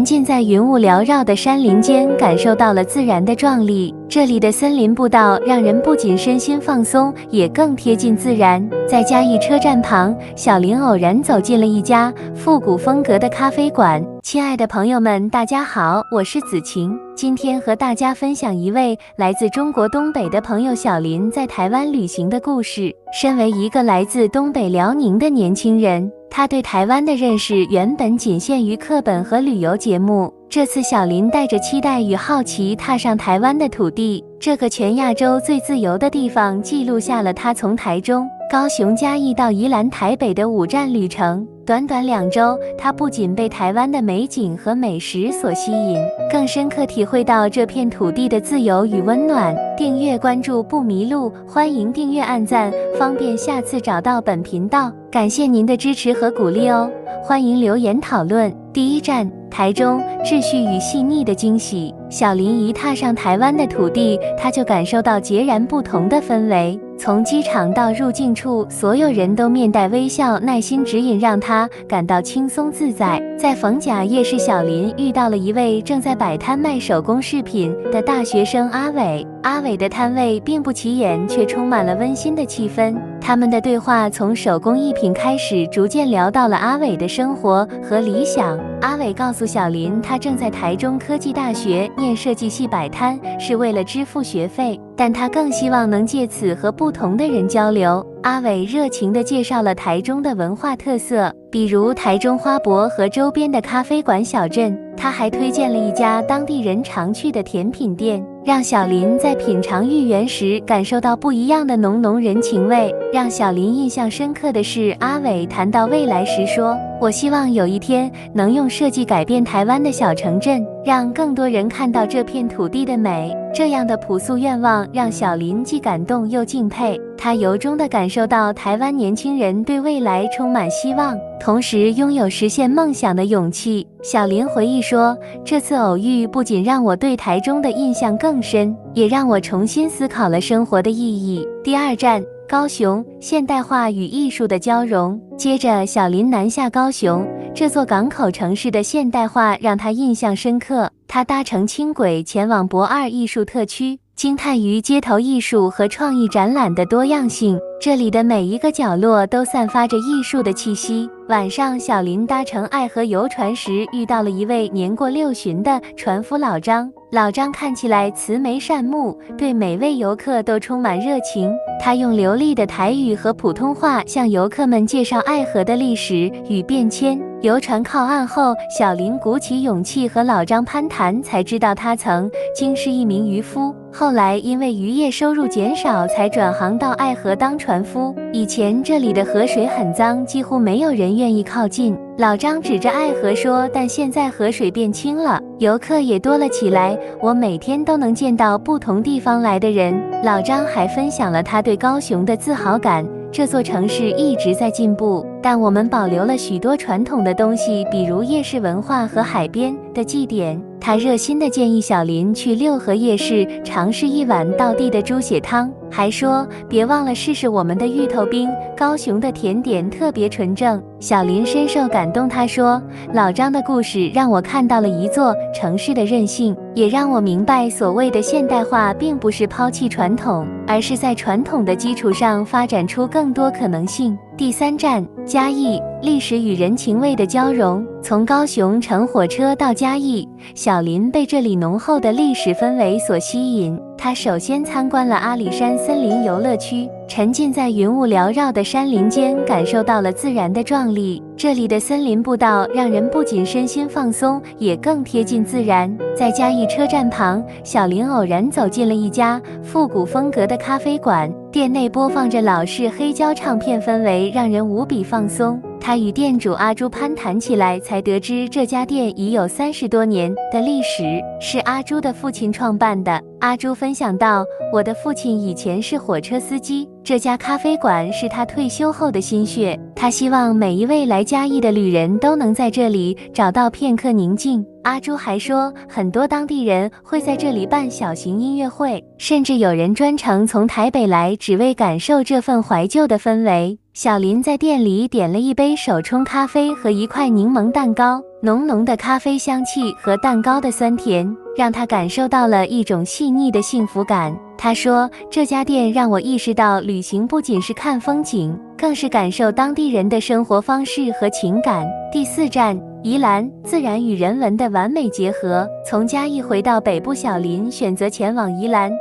沉浸在云雾缭绕的山林间，感受到了自然的壮丽。这里的森林步道让人不仅身心放松，也更贴近自然。在嘉义车站旁，小林偶然走进了一家复古风格的咖啡馆。亲爱的朋友们，大家好，我是子晴。今天和大家分享一位来自中国东北的朋友小林在台湾旅行的故事。身为一个来自东北辽宁的年轻人，他对台湾的认识原本仅限于课本和旅游节目。这次小林带着期待与好奇踏上台湾的土地，这个全亚洲最自由的地方，记录下了他从台中、高雄、嘉义到宜兰、台北的5站旅程。短短2周，他不仅被台湾的美景和美食所吸引，更深刻体会到这片土地的自由与温暖。订阅关注不迷路，欢迎订阅按赞，方便下次找到本频道。感谢您的支持和鼓励哦，欢迎留言讨论。第1站，台中，秩序与细腻的惊喜。小林一踏上台湾的土地，他就感受到截然不同的氛围。从机场到入境处，所有人都面带微笑，耐心指引，让他感到轻松自在。在逢甲夜市，小林遇到了一位正在摆摊卖手工饰品的大学生阿伟。阿伟的摊位并不起眼，却充满了温馨的气氛。他们的对话从手工艺品开始，逐渐聊到了阿伟的生活和理想。阿伟告诉小林，他正在台中科技大学念设计系，摆摊是为了支付学费，但他更希望能借此和不同的人交流。阿伟热情地介绍了台中的文化特色，比如台中花博和周边的咖啡馆小镇。他还推荐了一家当地人常去的甜品店，让小林在品尝芋圆时感受到不一样的浓人情味。让小林印象深刻的是，阿伟谈到未来时说，我希望有一天能用设计改变台湾的小城镇，让更多人看到这片土地的美。这样的朴素愿望让小林既感动又敬佩，他由衷地感受到台湾年轻人对未来充满希望，同时拥有实现梦想的勇气。小林回忆说，这次偶遇不仅让我对台中的印象更深，也让我重新思考了生活的意义。第2站，高雄，现代化与艺术的交融。接着小林南下高雄，这座港口城市的现代化让他印象深刻。他搭乘轻轨前往博二艺术特区，惊叹于街头艺术和创意展览的多样性，这里的每一个角落都散发着艺术的气息。晚上，小林搭乘爱河游船时，遇到了一位年过60的船夫老张。老张看起来慈眉善目，对每位游客都充满热情。他用流利的台语和普通话向游客们介绍爱河的历史与变迁。游船靠岸后，小林鼓起勇气和老张攀谈，才知道他曾经是一名渔夫，后来因为渔业收入减少，才转行到爱河当船夫。以前这里的河水很脏，几乎没有人愿意靠近。老张指着爱河说，但现在河水变清了，游客也多了起来，我每天都能见到不同地方来的人。老张还分享了他对高雄的自豪感，这座城市一直在进步，但我们保留了许多传统的东西，比如夜市文化和海边的祭典。他热心地建议小林去六合夜市尝试一碗道地的猪血汤，还说别忘了试试我们的芋头冰，高雄的甜点特别纯正。小林深受感动，他说，老张的故事让我看到了一座城市的韧性，也让我明白所谓的现代化并不是抛弃传统，而是在传统的基础上发展出更多可能性。第3站，嘉义，历史与人情味的交融。从高雄乘火车到嘉义，小林被这里浓厚的历史氛围所吸引。他首先参观了阿里山森林游乐区，沉浸在云雾缭绕的山林间，感受到了自然的壮丽。这里的森林步道让人不仅身心放松，也更贴近自然。在嘉义车站旁，小林偶然走进了一家复古风格的咖啡馆，店内播放着老式黑胶唱片，氛围让人无比放松。他与店主阿朱攀谈起来，才得知这家店已有30多年的历史，是阿朱的父亲创办的。阿朱分享到，我的父亲以前是火车司机，这家咖啡馆是他退休后的心血。他希望每一位来嘉义的旅人都能在这里找到片刻宁静。阿朱还说，很多当地人会在这里办小型音乐会，甚至有人专程从台北来，只为感受这份怀旧的氛围。小林在店里点了一杯手冲咖啡和一块柠檬蛋糕，浓浓的咖啡香气和蛋糕的酸甜，让他感受到了一种细腻的幸福感。他说，这家店让我意识到，旅行不仅是看风景，更是感受当地人的生活方式和情感。第4站，宜兰，自然与人文的完美结合。从嘉义回到北部，小林选择前往宜兰，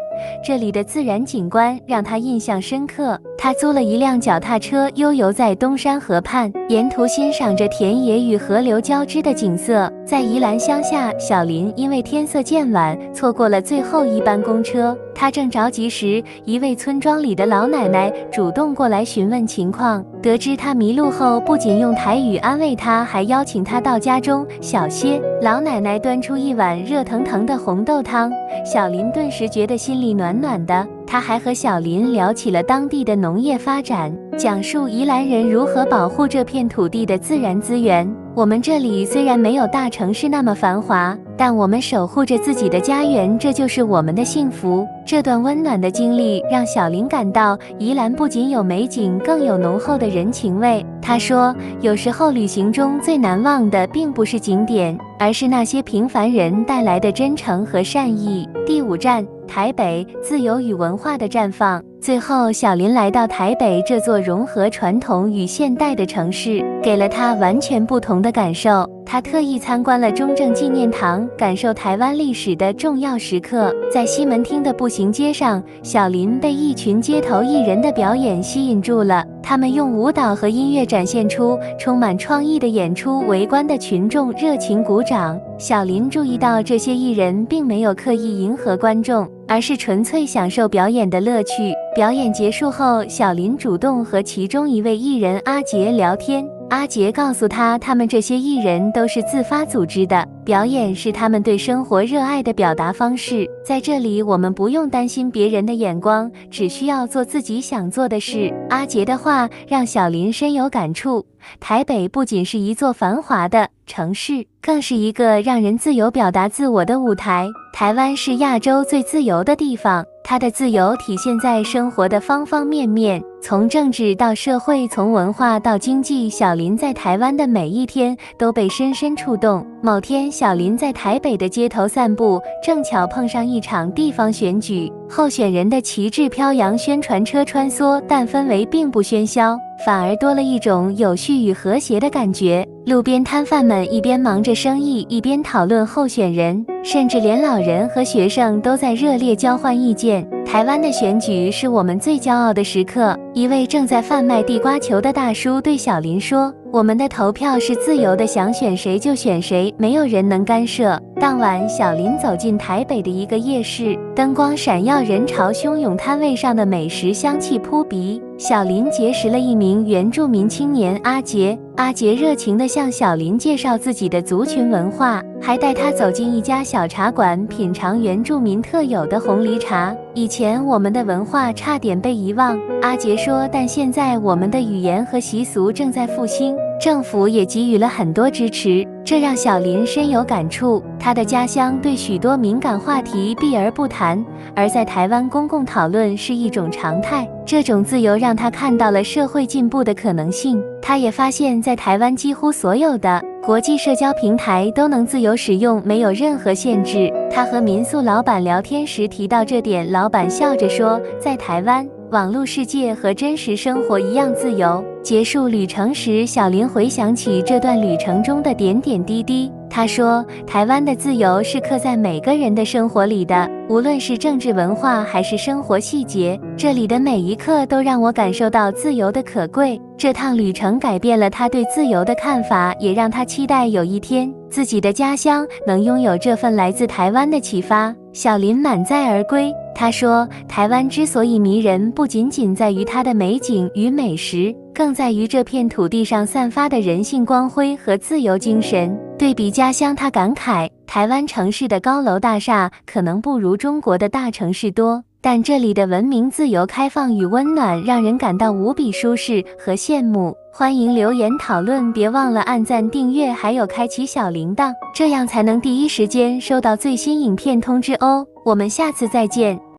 这里的自然景观让他印象深刻。他租了一辆脚踏车，悠游在东山河畔，沿途欣赏着田野与河流交织的景色。在宜兰乡下，小林因为天色渐晚，错过了最后一班公车。他正着急时，一位村庄里的老奶奶主动过来询问情况。得知他迷路后，不仅用台语安慰他，还邀请他到家中小歇。老奶奶端出一碗热腾腾的红豆汤，小林顿时觉得心里暖暖的。他还和小林聊起了当地的农业发展，讲述宜兰人如何保护这片土地的自然资源。我们这里虽然没有大城市那么繁华，但我们守护着自己的家园，这就是我们的幸福。这段温暖的经历让小林感到，宜兰不仅有美景，更有浓厚的人情味。他说，有时候旅行中最难忘的并不是景点，而是那些平凡人带来的真诚和善意。第5站，台北，自由与文化的绽放。最后，小林来到台北这座融合传统与现代的城市，给了他完全不同的感受。他特意参观了中正纪念堂，感受台湾历史的重要时刻。在西门町的步行街上，小林被一群街头艺人的表演吸引住了。他们用舞蹈和音乐展现出充满创意的演出，围观的群众热情鼓掌。小林注意到，这些艺人并没有刻意迎合观众，而是纯粹享受表演的乐趣。表演结束后，小林主动和其中一位艺人阿杰聊天。阿杰告诉他，他们这些艺人都是自发组织的，表演是他们对生活热爱的表达方式。在这里，我们不用担心别人的眼光，只需要做自己想做的事。阿杰的话让小林深有感触。台北不仅是一座繁华的城市，更是一个让人自由表达自我的舞台。台湾是亚洲最自由的地方，它的自由体现在生活的方方面面，从政治到社会，从文化到经济。小林在台湾的每一天都被深深触动。某天，小林在台北的街头散步，正巧碰上一场地方选举，候选人的旗帜飘扬，宣传车穿梭，但氛围并不喧嚣，反而多了一种有序与和谐的感觉。路边摊贩们一边忙着生意，一边讨论候选人，甚至连老人和学生都在热烈交换意见。台湾的选举是我们最骄傲的时刻。一位正在贩卖地瓜球的大叔对小林说，我们的投票是自由的，想选谁就选谁，没有人能干涉。当晚，小林走进台北的一个夜市，灯光闪耀，人潮汹涌，摊位上的美食香气扑鼻。小林结识了一名原住民青年阿杰，阿杰热情地向小林介绍自己的族群文化，还带他走进一家小茶馆，品尝原住民特有的红梨茶。以前我们的文化差点被遗忘，阿杰说，但现在我们的语言和习俗正在复兴，政府也给予了很多支持，这让小林深有感触。他的家乡对许多敏感话题避而不谈，而在台湾公共讨论是一种常态。这种自由让他看到了社会进步的可能性。他也发现，在台湾几乎所有的国际社交平台都能自由使用，没有任何限制。他和民宿老板聊天时提到这点，老板笑着说，在台湾，网络世界和真实生活一样自由。结束旅程时，小林回想起这段旅程中的点点滴滴。他说，台湾的自由是刻在每个人的生活里的，无论是政治文化还是生活细节，这里的每一刻都让我感受到自由的可贵。这趟旅程改变了他对自由的看法，也让他期待有一天自己的家乡能拥有这份来自台湾的启发。小林满载而归，他说，台湾之所以迷人，不仅仅在于它的美景与美食，更在于这片土地上散发的人性光辉和自由精神。对比家乡，他感慨，台湾城市的高楼大厦可能不如中国的大城市多，但这里的文明、自由、开放与温暖让人感到无比舒适和羡慕。欢迎留言讨论，别忘了按赞、订阅，还有开启小铃铛，这样才能第一时间收到最新影片通知哦。我们下次再见。